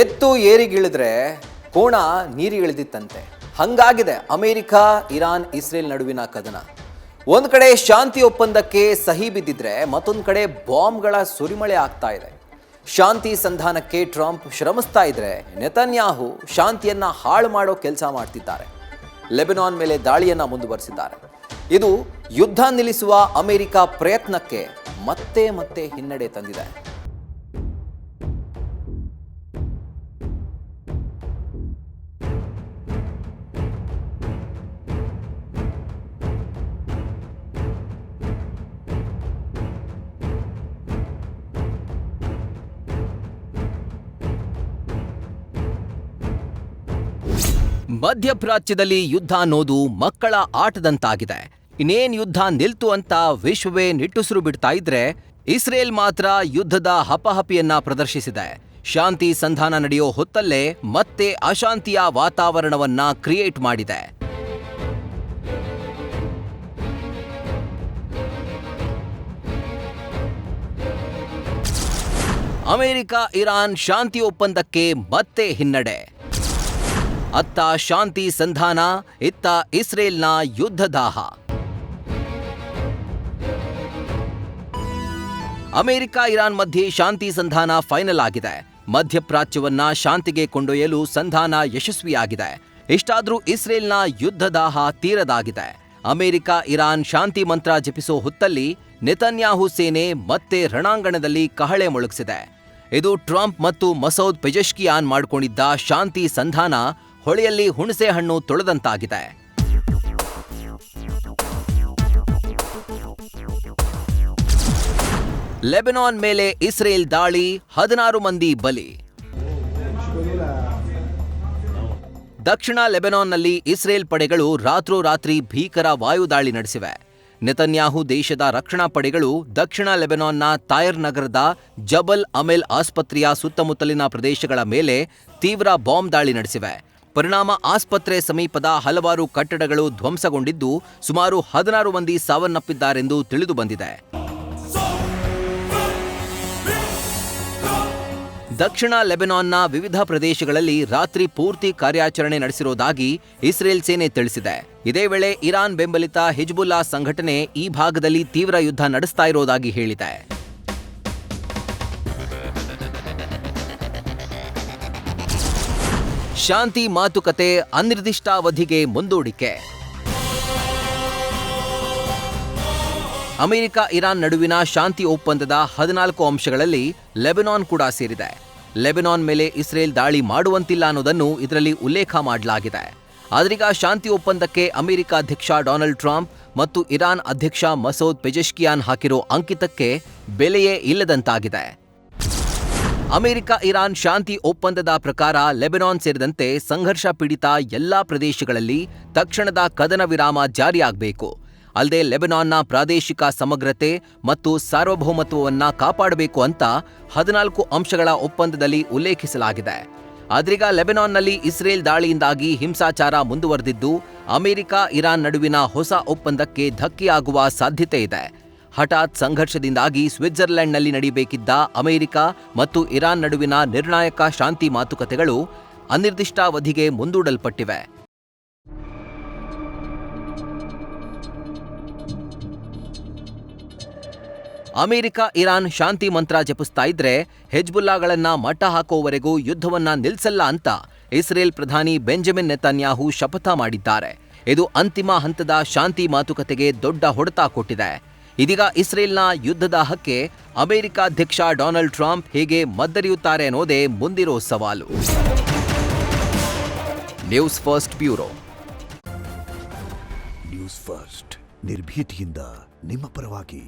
ಎತ್ತು ಏರಿಗಿಳಿದ್ರೆ ಕೋಣ ನೀರಿಗಿಳಿದಿತ್ತಂತೆ. ಹಂಗಾಗಿದೆ America, Iran, Israel ನಡುವಿನ ಕದನ. ಒಂದು ಕಡೆ ಶಾಂತಿ ಒಪ್ಪಂದಕ್ಕೆ ಸಹಿ ಬಿದ್ದಿದ್ರೆ ಮತ್ತೊಂದು ಕಡೆ ಬಾಂಬ್ಗಳ ಸುರಿಮಳೆ ಆಗ್ತಾ ಇದೆ. ಶಾಂತಿ ಸಂಧಾನಕ್ಕೆ ಟ್ರಂಪ್ ಶ್ರಮಿಸ್ತಾ ಇದ್ರೆ ನೆತನ್ಯಾಹು ಶಾಂತಿಯನ್ನ ಹಾಳು ಮಾಡೋ ಕೆಲಸ ಮಾಡ್ತಿದ್ದಾರೆ. ಲೆಬನಾನ್ ಮೇಲೆ ದಾಳಿಯನ್ನ ಮುಂದುವರಿಸಿದ್ದಾರೆ. ಇದು ಯುದ್ಧ ನಿಲ್ಲಿಸುವ ಅಮೆರಿಕ ಪ್ರಯತ್ನಕ್ಕೆ ಮತ್ತೆ ಮತ್ತೆ ಹಿನ್ನಡೆ ತಂದಿದೆ. ಮಧ್ಯಪ್ರಾಚ್ಯದಲ್ಲಿ ಯುದ್ಧ ಅನ್ನೋದು ಮಕ್ಕಳ ಆಟದಂತಾಗಿದೆ. ಇನ್ನೇನ್ ಯುದ್ಧ ನಿಲ್ತು ಅಂತ ವಿಶ್ವವೇ ನಿಟ್ಟುಸಿರು ಬಿಡ್ತಾ ಇದ್ರೆ ಇಸ್ರೇಲ್ ಮಾತ್ರ ಯುದ್ಧದ ಹಪಹಪಿಯನ್ನ ಪ್ರದರ್ಶಿಸಿದೆ. ಶಾಂತಿ ಸಂಧಾನ ನಡೆಯೋ ಹೊತ್ತಲ್ಲೇ ಮತ್ತೆ ಅಶಾಂತಿಯ ವಾತಾವರಣವನ್ನ ಕ್ರಿಯೇಟ್ ಮಾಡಿದೆ. ಅಮೆರಿಕ ಇರಾನ್ ಶಾಂತಿ ಒಪ್ಪಂದಕ್ಕೆ ಮತ್ತೆ ಹಿನ್ನಡೆ. ಅತ್ತ ಶಾಂತಿ ಸಂಧಾನ, ಇತ್ತ ಇಸ್ರೇಲ್ನ ಯುದ್ಧದಾಹ. ಅಮೆರಿಕ ಇರಾನ್ ಮಧ್ಯೆ ಶಾಂತಿ ಸಂಧಾನ ಫೈನಲ್ ಆಗಿದೆ. ಮಧ್ಯಪ್ರಾಚ್ಯವನ್ನ ಶಾಂತಿಗೆ ಕೊಂಡೊಯ್ಯಲು ಸಂಧಾನ ಯಶಸ್ವಿಯಾಗಿದೆ. ಇಷ್ಟಾದ್ರೂ ಇಸ್ರೇಲ್ನ ಯುದ್ಧದಾಹ ತೀರದಾಗಿದೆ. ಅಮೆರಿಕ ಇರಾನ್ ಶಾಂತಿ ಮಂತ್ರ ಜಪಿಸೋ ಹೊತ್ತಲ್ಲಿ ನೆತನ್ಯಾಹು ಸೇನೆ ಮತ್ತೆ ರಣಾಂಗಣದಲ್ಲಿ ಕಹಳೆ ಮೊಳಗಿಸಿದೆ. ಇದು ಟ್ರಂಪ್ ಮತ್ತು ಮಸೌದ್ ಪೆಜೆಶ್ಕಿಯಾನ್ ಮಾಡಿಕೊಂಡಿದ್ದ ಶಾಂತಿ ಸಂಧಾನ ಹೊಳೆಯಲ್ಲಿ ಹುಣಸೆ ಹಣ್ಣು ತೊಳೆದಂತಾಗಿದೆ. ಲೆಬನಾನ್ ಮೇಲೆ ಇಸ್ರೇಲ್ ದಾಳಿ, 16 ಮಂದಿ ಬಲಿ. ದಕ್ಷಿಣ ಲೆಬನಾನ್ನಲ್ಲಿ ಇಸ್ರೇಲ್ ಪಡೆಗಳು ರಾತ್ರೋರಾತ್ರಿ ಭೀಕರ ವಾಯುದಾಳಿ ನಡೆಸಿವೆ. ನೆತನ್ಯಾಹು ದೇಶದ ರಕ್ಷಣಾ ಪಡೆಗಳು ದಕ್ಷಿಣ ಲೆಬನಾನ್ನ ತಾಯರ್ ನಗರದ ಜಬಲ್ ಅಮೆಲ್ ಆಸ್ಪತ್ರೆಯ ಸುತ್ತಮುತ್ತಲಿನ ಪ್ರದೇಶಗಳ ಮೇಲೆ ತೀವ್ರ ಬಾಂಬ್ ದಾಳಿ ನಡೆಸಿವೆ. ಪರಿಣಾಮ ಆಸ್ಪತ್ರೆ ಸಮೀಪದ ಹಲವಾರು ಕಟ್ಟಡಗಳು ಧ್ವಂಸಗೊಂಡಿದ್ದು ಸುಮಾರು 16 ಮಂದಿ ಸಾವನ್ನಪ್ಪಿದ್ದಾರೆಂದು ತಿಳಿದು ಬಂದಿದೆ. ದಕ್ಷಿಣ ಲೆಬನಾನ್ನ ವಿವಿಧ ಪ್ರದೇಶಗಳಲ್ಲಿ ರಾತ್ರಿ ಪೂರ್ತಿ ಕಾರ್ಯಾಚರಣೆ ನಡೆಸಿರುವುದಾಗಿ ಇಸ್ರೇಲ್ ಸೇನೆ ತಿಳಿಸಿದೆ. ಇದೇ ವೇಳೆ ಇರಾನ್ ಬೆಂಬಲಿತ ಹಿಜ್ಬುಲ್ಲಾ ಸಂಘಟನೆ ಈ ಭಾಗದಲ್ಲಿ ತೀವ್ರ ಯುದ್ಧ ನಡೆಸ್ತಾ ಇರೋದಾಗಿ ಹೇಳಿದೆ. ಶಾಂತಿ ಮಾತುಕತೆ ಅನಿರ್ದಿಷ್ಟಾವಧಿಗೆ ಮುಂದೂಡಿಕೆ. ಅಮೆರಿಕ ಇರಾನ್ ನಡುವಿನ ಶಾಂತಿ ಒಪ್ಪಂದದ 14 ಅಂಶಗಳಲ್ಲಿ ಲೆಬನಾನ್ ಕೂಡ ಸೇರಿದೆ. ಲೆಬನಾನ್ ಮೇಲೆ ಇಸ್ರೇಲ್ ದಾಳಿ ಮಾಡುವಂತಿಲ್ಲ ಅನ್ನೋದನ್ನು ಇದರಲ್ಲಿ ಉಲ್ಲೇಖ ಮಾಡಲಾಗಿದೆ. ಆದ್ರೀಗ ಶಾಂತಿ ಒಪ್ಪಂದಕ್ಕೆ ಅಮೆರಿಕ ಅಧ್ಯಕ್ಷ ಡೊನಾಲ್ಡ್ ಟ್ರಂಪ್ ಮತ್ತು ಇರಾನ್ ಅಧ್ಯಕ್ಷ ಮಸೌದ್ ಪೆಜೆಶ್ಕಿಯಾನ್ ಹಾಕಿರೋ ಅಂಕಿತಕ್ಕೆ ಬೆಲೆಯೇ ಇಲ್ಲದಂತಾಗಿದೆ. ಅಮೆರಿಕ ಇರಾನ್ ಶಾಂತಿ ಒಪ್ಪಂದದ ಪ್ರಕಾರ ಲೆಬನಾನ್ ಸೇರಿದಂತೆ ಸಂಘರ್ಷ ಪೀಡಿತ ಎಲ್ಲಾ ಪ್ರದೇಶಗಳಲ್ಲಿ ತಕ್ಷಣದ ಕದನ ವಿರಾಮ ಜಾರಿಯಾಗಬೇಕು. ಅಲ್ಲದೆ ಲೆಬನಾನ್ನ ಪ್ರಾದೇಶಿಕ ಸಮಗ್ರತೆ ಮತ್ತು ಸಾರ್ವಭೌಮತ್ವವನ್ನ ಕಾಪಾಡಬೇಕು ಅಂತ 14 ಅಂಶಗಳ ಒಪ್ಪಂದದಲ್ಲಿ ಉಲ್ಲೇಖಿಸಲಾಗಿದೆ. ಆದ್ರೀಗ ಲೆಬನಾನ್ನಲ್ಲಿ ಇಸ್ರೇಲ್ ದಾಳಿಯಿಂದಾಗಿ ಹಿಂಸಾಚಾರ ಮುಂದುವರೆದಿದ್ದು ಅಮೆರಿಕ ಇರಾನ್ ನಡುವಿನ ಹೊಸ ಒಪ್ಪಂದಕ್ಕೆ ಧಕ್ಕೆಯಾಗುವ ಸಾಧ್ಯತೆ ಇದೆ. ಹಠಾತ್ ಸಂಘರ್ಷದಿಂದಾಗಿ ಸ್ವಿಟ್ಜರ್ಲೆಂಡ್ನಲ್ಲಿ ನಡೆಯಬೇಕಿದ್ದ ಅಮೆರಿಕ ಮತ್ತು ಇರಾನ್ ನಡುವಿನ ನಿರ್ಣಾಯಕ ಶಾಂತಿ ಮಾತುಕತೆಗಳು ಅನಿರ್ದಿಷ್ಟಾವಧಿಗೆ ಮುಂದೂಡಲ್ಪಟ್ಟಿವೆ. ಅಮೆರಿಕ ಇರಾನ್ ಶಾಂತಿ ಮಂತ್ರ ಜಪಿಸ್ತಾ ಇದ್ರೆ ಹೆಜ್ಬುಲ್ಲಾಗಳನ್ನ ಮಟ್ಟ ಹಾಕೋವರೆಗೂ ಯುದ್ಧವನ್ನ ನಿಲ್ಸಲ್ಲ ಅಂತ ಇಸ್ರೇಲ್ ಪ್ರಧಾನಿ ಬೆಂಜಮಿನ್ ನೆತನ್ಯಾಹು ಶಪಥ ಮಾಡಿದ್ದಾರೆ. ಇದು ಅಂತಿಮ ಹಂತದ ಶಾಂತಿ ಮಾತುಕತೆಗೆ ದೊಡ್ಡ ಹೊಡೆತ ಕೊಟ್ಟಿದೆ. ಇದೀಗ ಇಸ್ರೇಲ್ನ ಯುದ್ಧದಾಹಕ್ಕೆ ಅಮೆರಿಕ ಅಧ್ಯಕ್ಷ ಡೊನಾಲ್ಡ್ ಟ್ರಂಪ್ ಹೇಗೆ ಮದ್ದರಿಯುತ್ತಾರೆ ಅನ್ನೋದೇ ಮುಂದಿರೋ ಸವಾಲು. News first bureau. News first ನಿರ್ಭೀತಿಯಿಂದ ನಿಮ್ಮ ಪರವಾಗಿ.